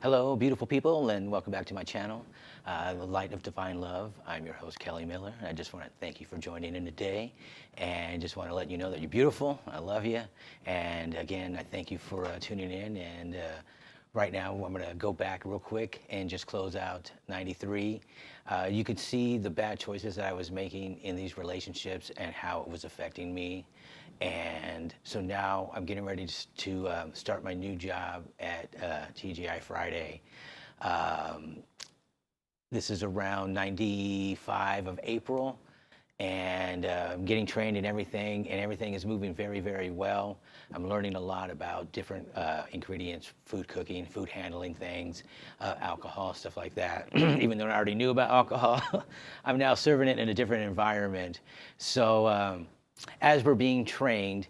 Hello, beautiful people, and welcome back to my channel, The Light of Divine Love. I'm your host, Kelly Miller, and I just want to thank you for joining in today, and just want to let you know that you're beautiful. I love you, and again, I thank you for tuning in. And right now, I'm going to go back real quick and just close out 93. You could see the bad choices that I was making in these relationships and how it was affecting me. And so now I'm getting ready to start my new job at TGI Friday. This is around 95 of April, and I'm getting trained in everything, and everything is moving very, very well. I'm learning a lot about different ingredients, food cooking, food handling things, alcohol, stuff like that. Even though I already knew about alcohol, I'm now serving it in a different environment. So as we're being trained,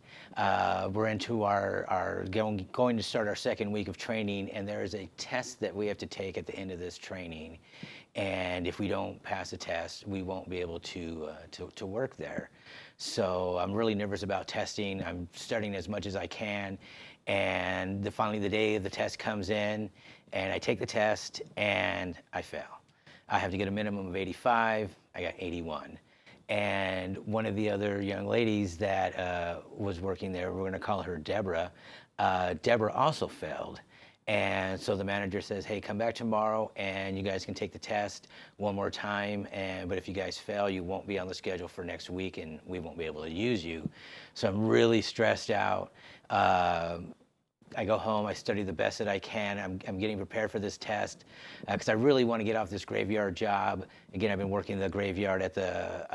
we're into our going to start our second week of training, and there is a test that we have to take at the end of this training. And if we don't pass the test, we won't be able to work there. So I'm really nervous about testing. I'm studying as much as I can, and finally the day of the test comes in, and I take the test, and I fail. I have to get a minimum of 85. I got 81. And one of the other young ladies that was working there, we're going to call her Deborah. Deborah also failed. And so the manager says, hey, come back tomorrow and you guys can take the test one more time. But if you guys fail, you won't be on the schedule for next week and we won't be able to use you. So I'm really stressed out. I go home, I study the best that I can. I'm getting prepared for this test because I really want to get off this graveyard job. Again, I've been working the graveyard at the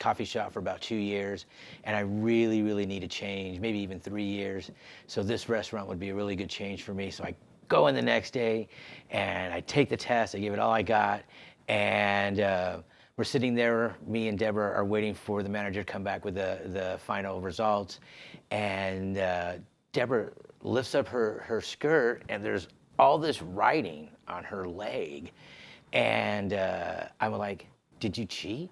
coffee shop for about 2 years, and I really, really need a change, maybe even 3 years. So this restaurant would be a really good change for me. So I go in the next day, and I take the test. I give it all I got, and we're sitting there. Me and Deborah are waiting for the manager to come back with the final results, and Deborah lifts up her skirt, and there's all this writing on her leg. And I'm like, did you cheat?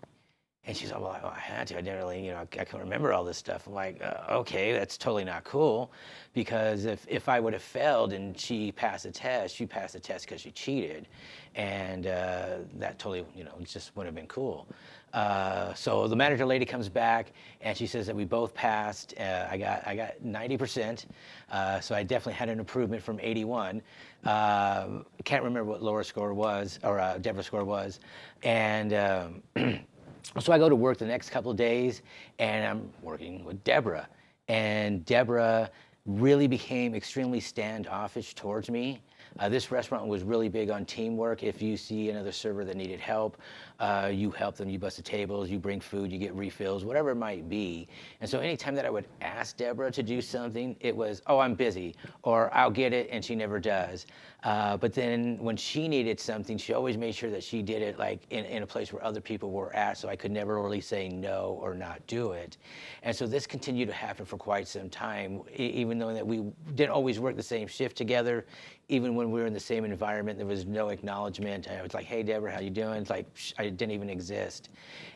And she's all like, oh, I had to. I didn't really, I can't remember all this stuff. I'm like, okay, that's totally not cool. Because if I would have failed and she passed the test, she passed the test because she cheated. And that totally, just wouldn't have been cool. So the manager lady comes back and she says that we both passed. I got 90%. So I definitely had an improvement from 81. Can't remember what Laura's score was, or Deborah's score was. And so I go to work the next couple of days, and I'm working with Deborah. And Deborah really became extremely standoffish towards me. This restaurant was really big on teamwork. If you see another server that needed help, you help them, you bust the tables, you bring food, you get refills, whatever it might be. And so anytime that I would ask Deborah to do something, it was, oh, I'm busy, or I'll get it, and she never does. But then when she needed something, she always made sure that she did it like in a place where other people were at, so I could never really say no or not do it. And so this continued to happen for quite some time, even though that we didn't always work the same shift together. Even when we were in the same environment, there was no acknowledgement. I was like, hey, Deborah, how you doing? It's like, I didn't even exist.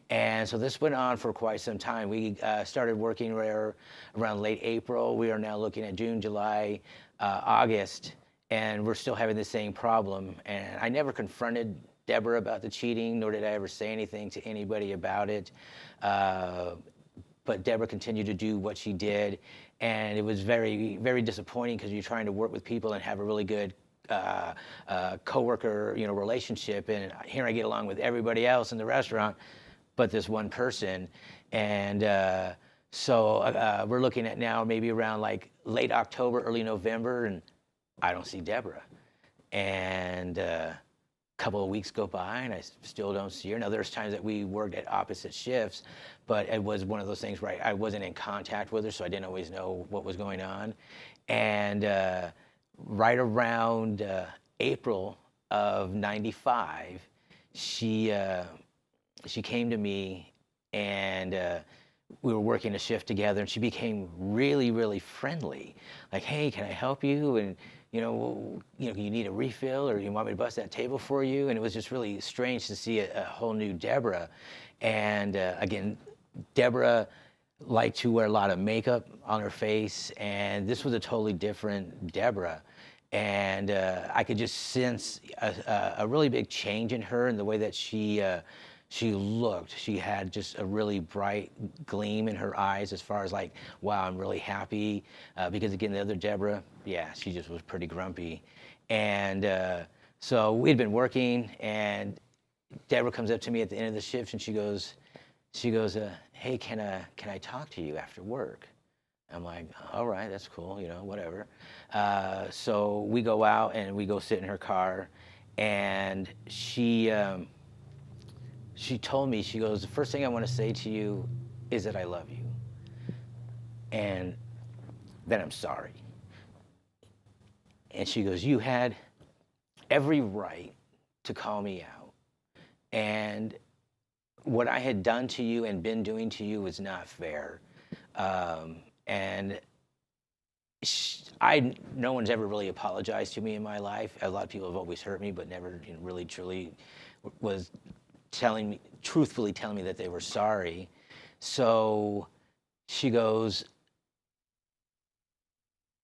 And so this went on for quite some time. We started working around late April. We are now looking at June, July, August, and we're still having the same problem. And I never confronted Deborah about the cheating, nor did I ever say anything to anybody about it. But Deborah continued to do what she did. And it was very, very disappointing because you're trying to work with people and have a really good coworker, relationship. And here I get along with everybody else in the restaurant, but this one person. And so we're looking at now maybe around like late October, early November, and I don't see Deborah. And couple of weeks go by and I still don't see her. Now there's times that we worked at opposite shifts, but it was one of those things where I wasn't in contact with her, so I didn't always know what was going on. And right around April of 95, she came to me, and we were working a shift together, and she became really, really friendly. Like, hey, can I help you? And you need a refill, or you want me to bust that table for you? And it was just really strange to see a whole new Deborah. And again, Deborah liked to wear a lot of makeup on her face, and this was a totally different Deborah. And I could just sense a really big change in her and the way that she looked. She had just a really bright gleam in her eyes as far as like, wow, I'm really happy. Because again, the other Deborah, yeah, she just was pretty grumpy. And so we'd been working, and Deborah comes up to me at the end of the shift, and she goes, hey, can I talk to you after work? I'm like, all right, that's cool, whatever. So we go out and we go sit in her car, and she told me, she goes, the first thing I want to say to you is that I love you, and that I'm sorry. And she goes, you had every right to call me out, and what I had done to you and been doing to you was not fair. And no one's ever really apologized to me in my life. A lot of people have always hurt me, but never really truly was truthfully telling me that they were sorry. So she goes,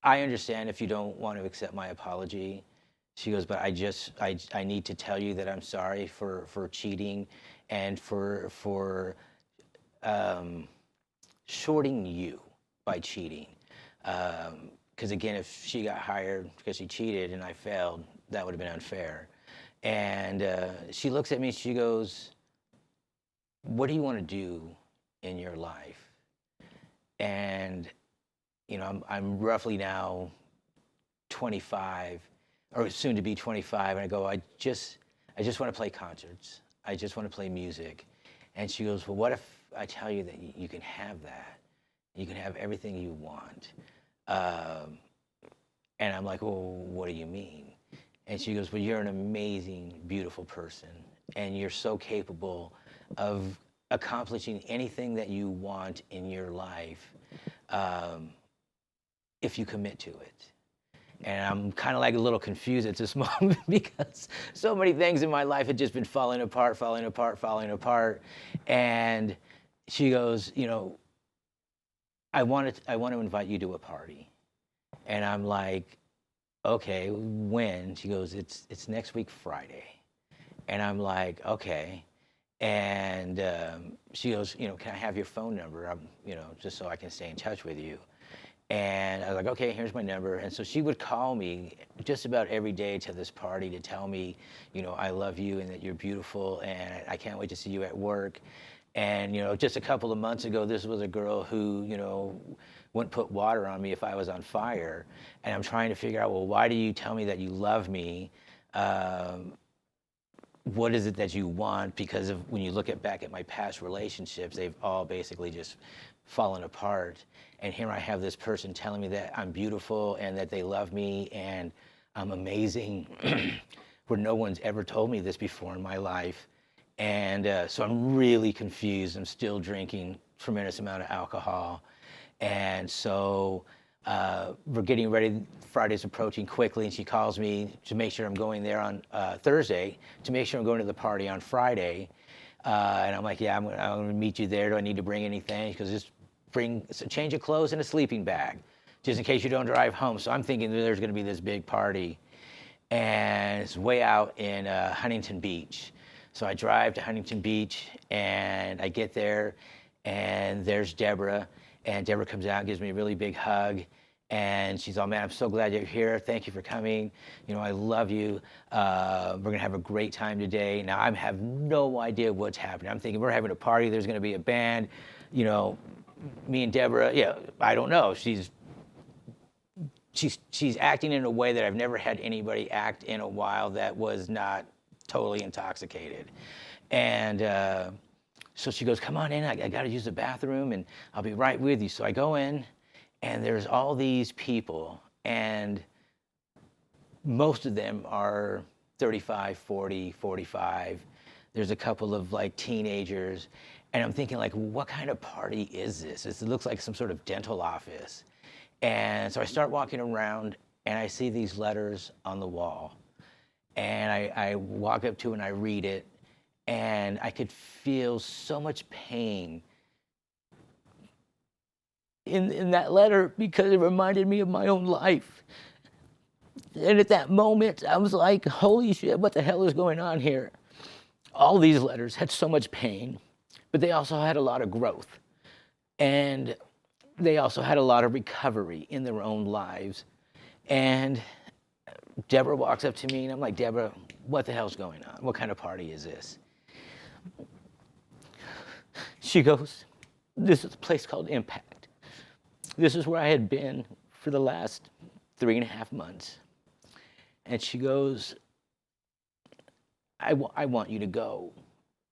I understand if you don't want to accept my apology. She goes, but I need to tell you that I'm sorry for cheating and for shorting you by cheating. Because again, if she got hired because she cheated and I failed, that would have been unfair. And she looks at me and she goes, what do you want to do in your life? And, I'm roughly now 25, or soon to be 25, and I go, I just want to play concerts. I just want to play music. And she goes, well, what if I tell you that you can have that? You can have everything you want. And I'm like, well, what do you mean? And she goes, well, you're an amazing, beautiful person, and you're so capable of accomplishing anything that you want in your life if you commit to it. And I'm kind of like a little confused at this moment because so many things in my life had just been falling apart. And she goes, I want to invite you to a party. And I'm like, okay, when? She goes, it's next week, Friday. And I'm like, okay. And she goes, can I have your phone number? Just so I can stay in touch with you. And I was like, okay, here's my number. And so she would call me just about every day to this party to tell me, I love you and that you're beautiful and I can't wait to see you at work. And, just a couple of months ago, this was a girl who, wouldn't put water on me if I was on fire. And I'm trying to figure out, well, why do you tell me that you love me? What is it that you want? Because when you look back at my past relationships, they've all basically just fallen apart. And here I have this person telling me that I'm beautiful and that they love me and I'm amazing, where no one's ever told me this before in my life. And so I'm really confused. I'm still drinking a tremendous amount of alcohol. And so we're getting ready. Friday's approaching quickly, and she calls me to make sure I'm going there on Thursday, to make sure I'm going to the party on Friday. And I'm like, yeah, I'm going to meet you there. Do I need to bring anything? Because just bring a change of clothes and a sleeping bag, just in case you don't drive home. So I'm thinking there's going to be this big party. And it's way out in Huntington Beach. So I drive to Huntington Beach, and I get there, and there's Deborah. And Deborah comes out and gives me a really big hug. And she's all, man, I'm so glad you're here. Thank you for coming. I love you. We're going to have a great time today. Now, I have no idea what's happening. I'm thinking we're having a party. There's going to be a band. Me and Deborah, I don't know. She's acting in a way that I've never had anybody act in a while that was not totally intoxicated. And so she goes, come on in. I got to use the bathroom, and I'll be right with you. So I go in. And there's all these people, and most of them are 35, 40, 45. There's a couple of teenagers, and I'm thinking what kind of party is this? It looks like some sort of dental office. And so I start walking around, and I see these letters on the wall. And I walk up to it and I read it, and I could feel so much pain in that letter because it reminded me of my own life. And at that moment, I was like, holy shit, what the hell is going on here? All these letters had so much pain, but they also had a lot of growth. And they also had a lot of recovery in their own lives. And Deborah walks up to me, and I'm like, Deborah, what the hell's going on? What kind of party is this? She goes, this is a place called Impact. This is where I had been for the last 3.5 months. And she goes, I want you to go.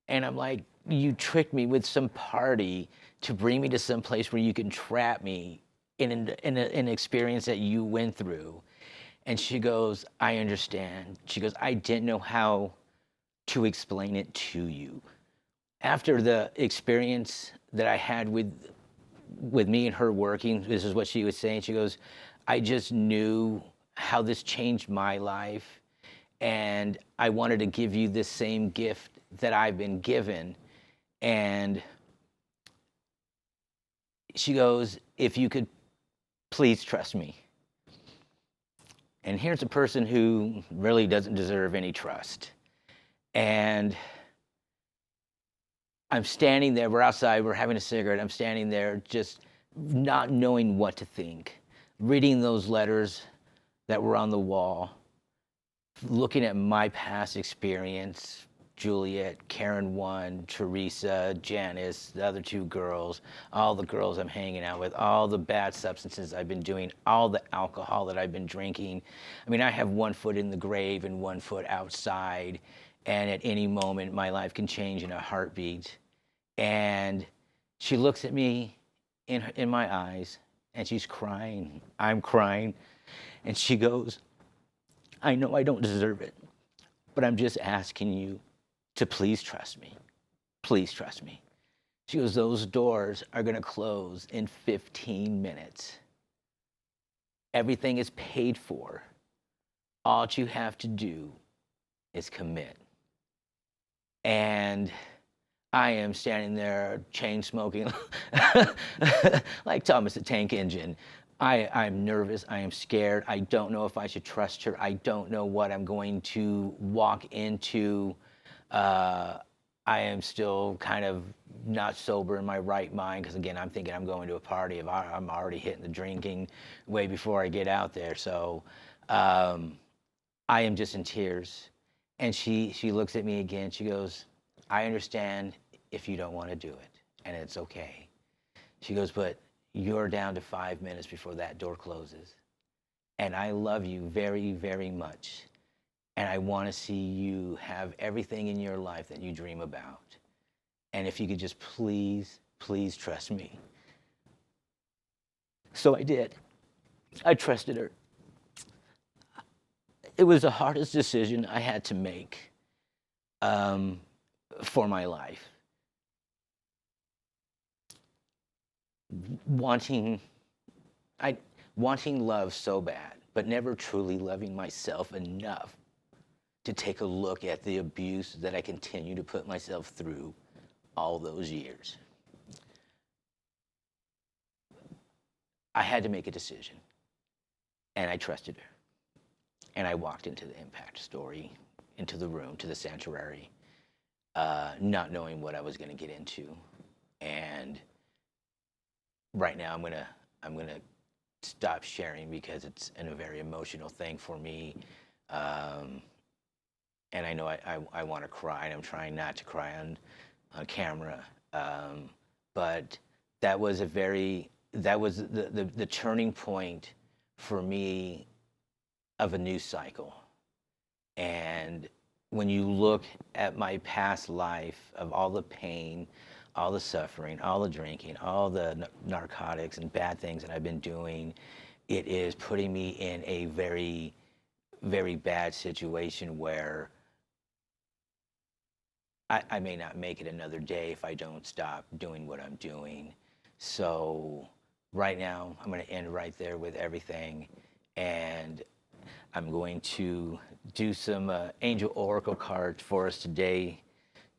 And I'm like, you tricked me with some party to bring me to some place where you can trap me in an experience that you went through. And she goes, I understand. She goes, I didn't know how to explain it to you. After the experience that I had with me and her working, this is what she was saying. She goes, I just knew how this changed my life. And I wanted to give you this same gift that I've been given. And she goes, if you could please trust me. And here's a person who really doesn't deserve any trust. And I'm standing there, we're outside, we're having a cigarette. I'm standing there just not knowing what to think, reading those letters that were on the wall, looking at my past experience, Juliet, Karen 1, Teresa, Janice, the other 2 girls, all the girls I'm hanging out with, all the bad substances I've been doing, all the alcohol that I've been drinking. I mean, I have 1 foot in the grave and 1 foot outside, and at any moment, my life can change in a heartbeat. And she looks at me in my eyes, and she's crying. I'm crying. And she goes, I know I don't deserve it, but I'm just asking you to please trust me. Please trust me. She goes, those doors are going to close in 15 minutes. Everything is paid for. All you have to do is commit. And I am standing there, chain smoking, like Thomas the Tank Engine. I'm nervous, I am scared. I don't know if I should trust her. I don't know what I'm going to walk into. I am still kind of not sober in my right mind, because again, I'm thinking I'm going to a party. I'm already hitting the drinking way before I get out there. So I am just in tears. And she looks at me again. She goes, I understand if you don't want to do it, and it's okay. She goes, but you're down to 5 minutes before that door closes. And I love you very, very much. And I want to see you have everything in your life that you dream about. And if you could just please, please trust me. So I did. I trusted her. It was the hardest decision I had to make for my life. Wanting love so bad, but never truly loving myself enough to take a look at the abuse that I continue to put myself through all those years. I had to make a decision, and I trusted her. And I walked into the Impact Story, into the room, to the sanctuary, not knowing what I was going to get into. And right now, I'm gonna stop sharing because it's a very emotional thing for me. And I know I want to cry, and I'm trying not to cry on camera. But that was the turning point for me of a new cycle. And when you look at my past life of all the pain, all the suffering, all the drinking, all the narcotics and bad things that I've been doing, it is putting me in a very, very bad situation where I may not make it another day if I don't stop doing what I'm doing. So right now, I'm going to end right there with everything. And I'm going to do some angel oracle cards for us today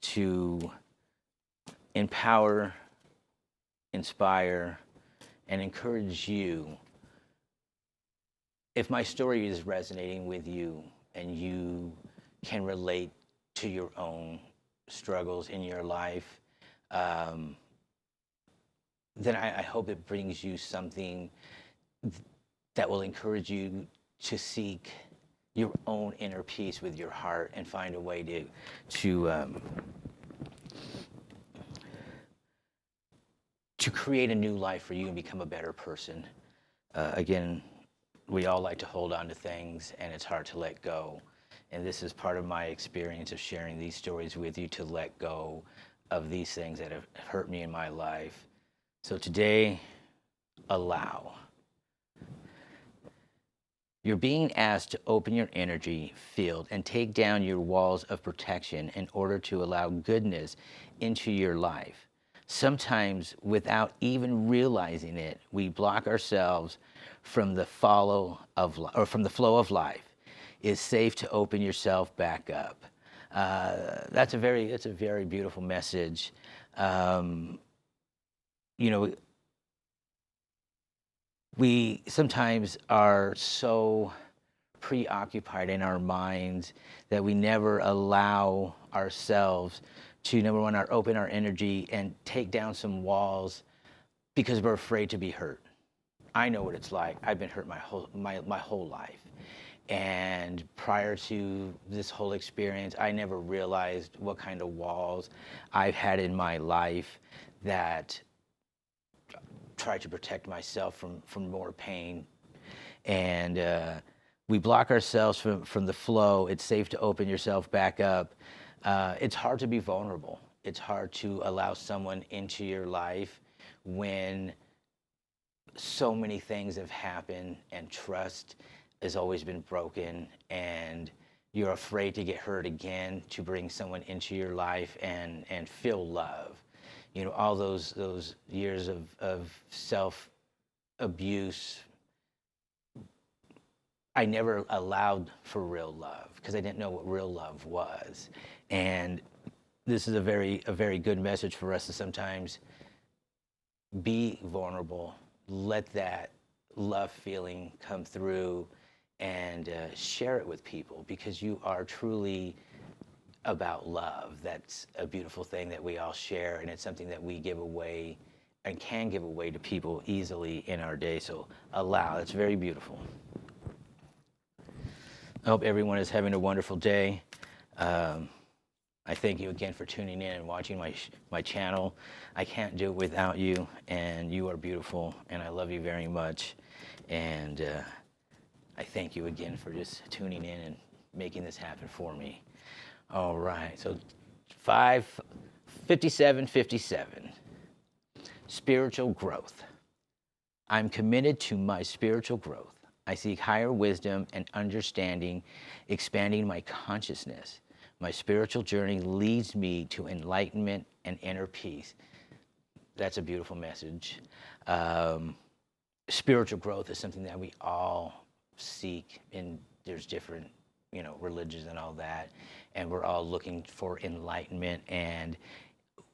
to empower, inspire, and encourage you if my story is resonating with you and you can relate to your own struggles in your life, then I hope it brings you something that will encourage you to seek your own inner peace with your heart and find a way to create a new life for you and become a better person. Again, we all like to hold on to things, and it's hard to let go. And this is part of my experience of sharing these stories with you, to let go of these things that have hurt me in my life. So today, allow. You're being asked to open your energy field and take down your walls of protection in order to allow goodness into your life. Sometimes, without even realizing it, we block ourselves from the flow of life. It's safe to open yourself back up. It's a very beautiful message. We sometimes are so preoccupied in our minds that we never allow ourselves to, number one, open our energy and take down some walls because we're afraid to be hurt. I know what it's like. I've been hurt my whole life. And prior to this whole experience, I never realized what kind of walls I've had in my life that try to protect myself from more pain. And we block ourselves from the flow. It's safe to open yourself back up. It's hard to be vulnerable. It's hard to allow someone into your life when so many things have happened and trust has always been broken, and you're afraid to get hurt again, to bring someone into your life and feel love. All those years of self-abuse, I never allowed for real love because I didn't know what real love was. And this is a very good message for us to sometimes be vulnerable, let that love feeling come through, and share it with people, because you are truly about love. That's a beautiful thing that we all share, and it's something that we give away and can give away to people easily in our day. So allow. That's very beautiful. I hope everyone is having a wonderful day. I thank you again for tuning in and watching my channel. I can't do it without you, and you are beautiful, and I love you very much. And I thank you again for just tuning in and making this happen for me. All right, so 5757. Spiritual growth. I'm committed to my spiritual growth. I seek higher wisdom and understanding, expanding my consciousness. My spiritual journey leads me to enlightenment and inner peace. That's a beautiful message. Spiritual growth is something that we all seek, and there's different, religions and all that, and we're all looking for enlightenment and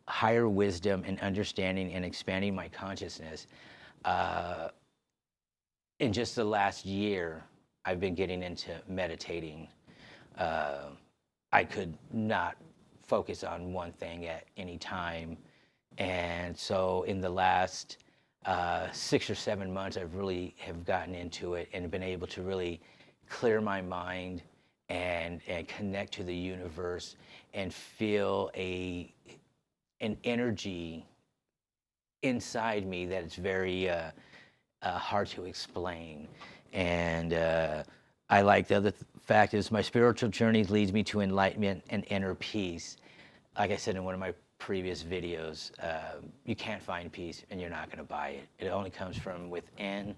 higher wisdom and understanding and expanding my consciousness. In just the last year, I've been getting into meditating. I could not focus on one thing at any time. And so in the last 6 or 7 months, I've really have gotten into it and been able to really clear my mind and connect to the universe and feel an energy inside me that it's very hard to explain. And I like the other fact is my spiritual journey leads me to enlightenment and inner peace. Like I said in one of my previous videos, you can't find peace and you're not going to buy it. It only comes from within,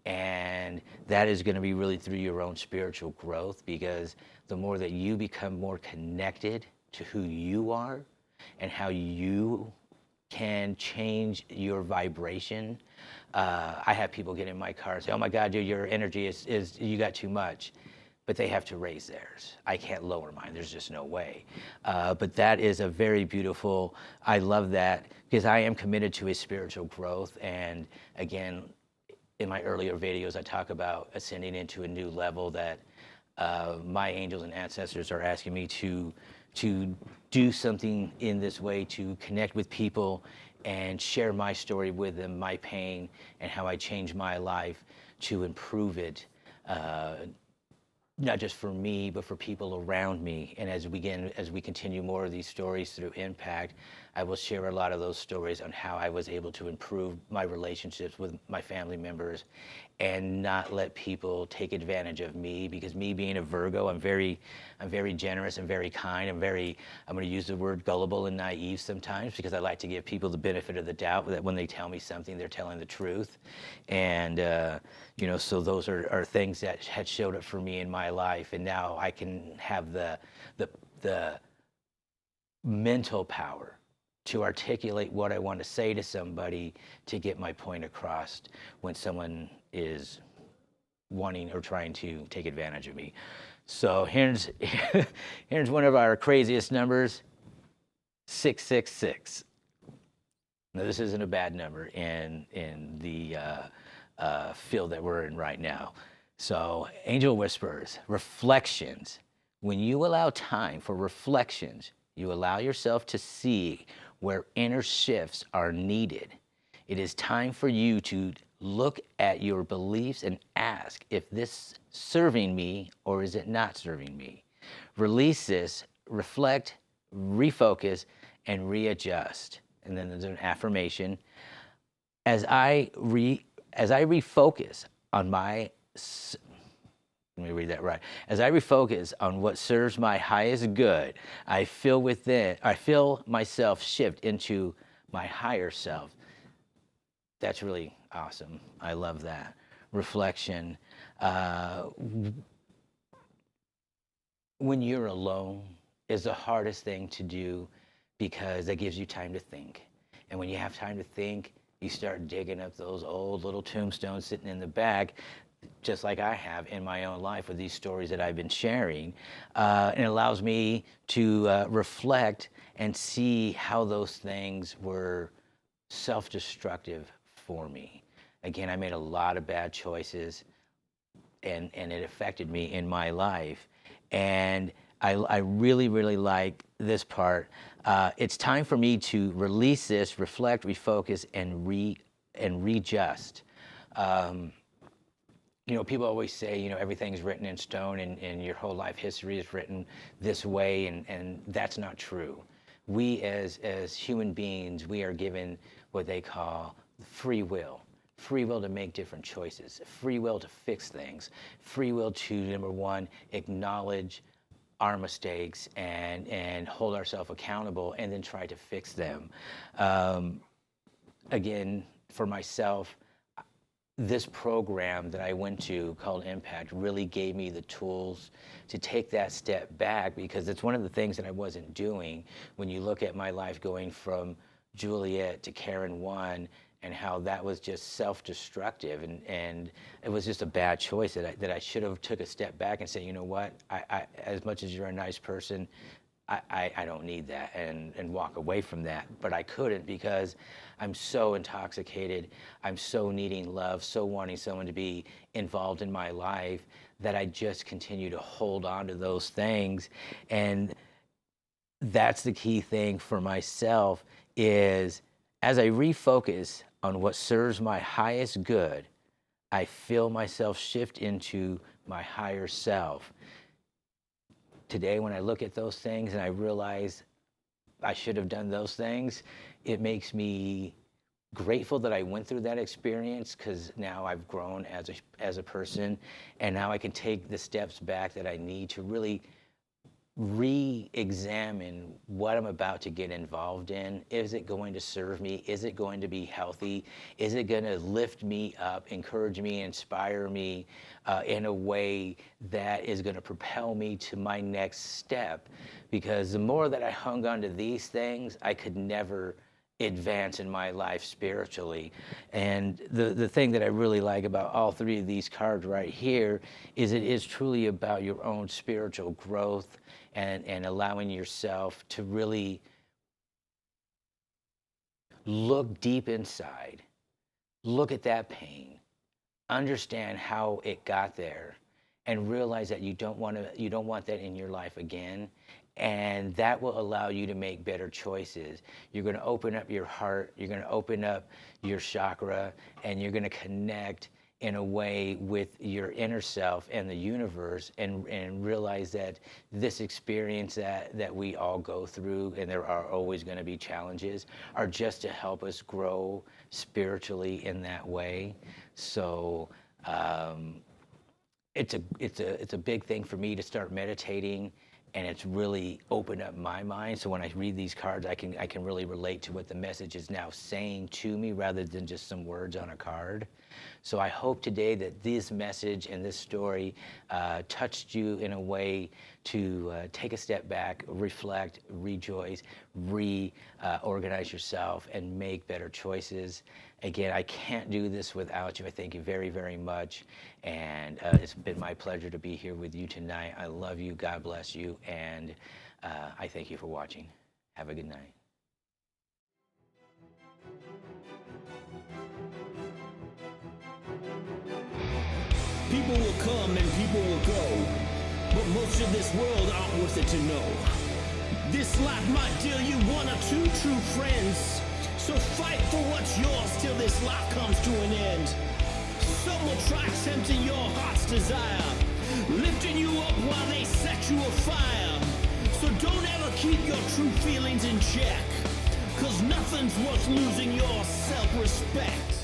and that is going to be really through your own spiritual growth, because the more that you become more connected to who you are and how you can change your vibration. I have people get in my car and say, oh my God, dude, your energy is you got too much. But they have to raise theirs. I can't lower mine. There's just no way. But that is a very beautiful, I love that, because I am committed to a spiritual growth. And again, in my earlier videos, I talk about ascending into a new level that my angels and ancestors are asking me to do something in this way, to connect with people and share my story with them, my pain, and how I changed my life to improve it, not just for me, but for people around me. And as we continue more of these stories through Impact, I will share a lot of those stories on how I was able to improve my relationships with my family members and not let people take advantage of me, because me being a Virgo, I'm very generous and very kind. I'm going to use the word gullible and naive sometimes, because I like to give people the benefit of the doubt that when they tell me something, they're telling the truth. And, so those are things that had showed up for me in my life. And now I can have the mental power to articulate what I want to say to somebody to get my point across when someone is wanting or trying to take advantage of me. So here's one of our craziest numbers, 666. Now, this isn't a bad number in the field that we're in right now. So angel whispers, reflections. When you allow time for reflections, you allow yourself to see where inner shifts are needed. It is time for you to look at your beliefs and ask if this serving me or is it not serving me. Release this, reflect, refocus, and readjust. And then there's an affirmation. As I refocus on let me read that right. As I refocus on what serves my highest good, I feel myself shift into my higher self. That's really awesome. I love that. Reflection. When you're alone is the hardest thing to do, because that gives you time to think. And when you have time to think, you start digging up those old little tombstones sitting in the back, just like I have in my own life with these stories that I've been sharing. And it allows me to reflect and see how those things were self-destructive for me. Again, I made a lot of bad choices, and it affected me in my life. And I really, really like this part. It's time for me to release this, reflect, refocus, and readjust. People always say, everything's written in stone and your whole life history is written this way, and that's not true. We as human beings, we are given what they call free will to make different choices, free will to fix things, free will to, number one, acknowledge our mistakes and hold ourselves accountable, and then try to fix them. Again, for myself, this program that I went to called Impact really gave me the tools to take that step back, because it's one of the things that I wasn't doing. When you look at my life going from Juliet to Karen 1, and how that was just self-destructive, and it was just a bad choice that I should have took a step back and said, you know what, I as much as you're a nice person, I don't need that, and walk away from that. But I couldn't, because I'm so intoxicated. I'm so needing love, so wanting someone to be involved in my life, that I just continue to hold on to those things. And that's the key thing for myself, is as I refocus on what serves my highest good, I feel myself shift into my higher self. Today, when I look at those things and I realize I should have done those things, it makes me grateful that I went through that experience, because now I've grown as a person, and now I can take the steps back that I need to really re-examine what I'm about to get involved in. Is it going to serve me? Is it going to be healthy? Is it going to lift me up, encourage me, inspire me in a way that is going to propel me to my next step? Because the more that I hung on to these things, I could never advance in my life spiritually. And the thing that I really like about all three of these cards right here is it is truly about your own spiritual growth, and allowing yourself to really look deep inside, look at that pain, understand how it got there, and realize that you don't want that in your life again. And that will allow you to make better choices. You're going to open up your heart, you're going to open up your chakra, and you're going to connect in a way with your inner self and the universe, and realize that this experience that we all go through, and there are always going to be challenges, are just to help us grow spiritually in that way. So it's a big thing for me to start meditating, and it's really opened up my mind. So when I read these cards, I can really relate to what the message is now saying to me, rather than just some words on a card. So I hope today that this message and this story touched you in a way to take a step back, reflect, rejoice, reorganize yourself, and make better choices. Again, I can't do this without you. I thank you very, very much. And it's been my pleasure to be here with you tonight. I love you. God bless you. And I thank you for watching. Have a good night. People will come and people will go, but most of this world aren't worth it to know. This life might deal you one or two true friends, so fight for what's yours till this life comes to an end. Some will try tempting your heart's desire, lifting you up while they set you afire. So don't ever keep your true feelings in check, 'cause nothing's worth losing your self-respect.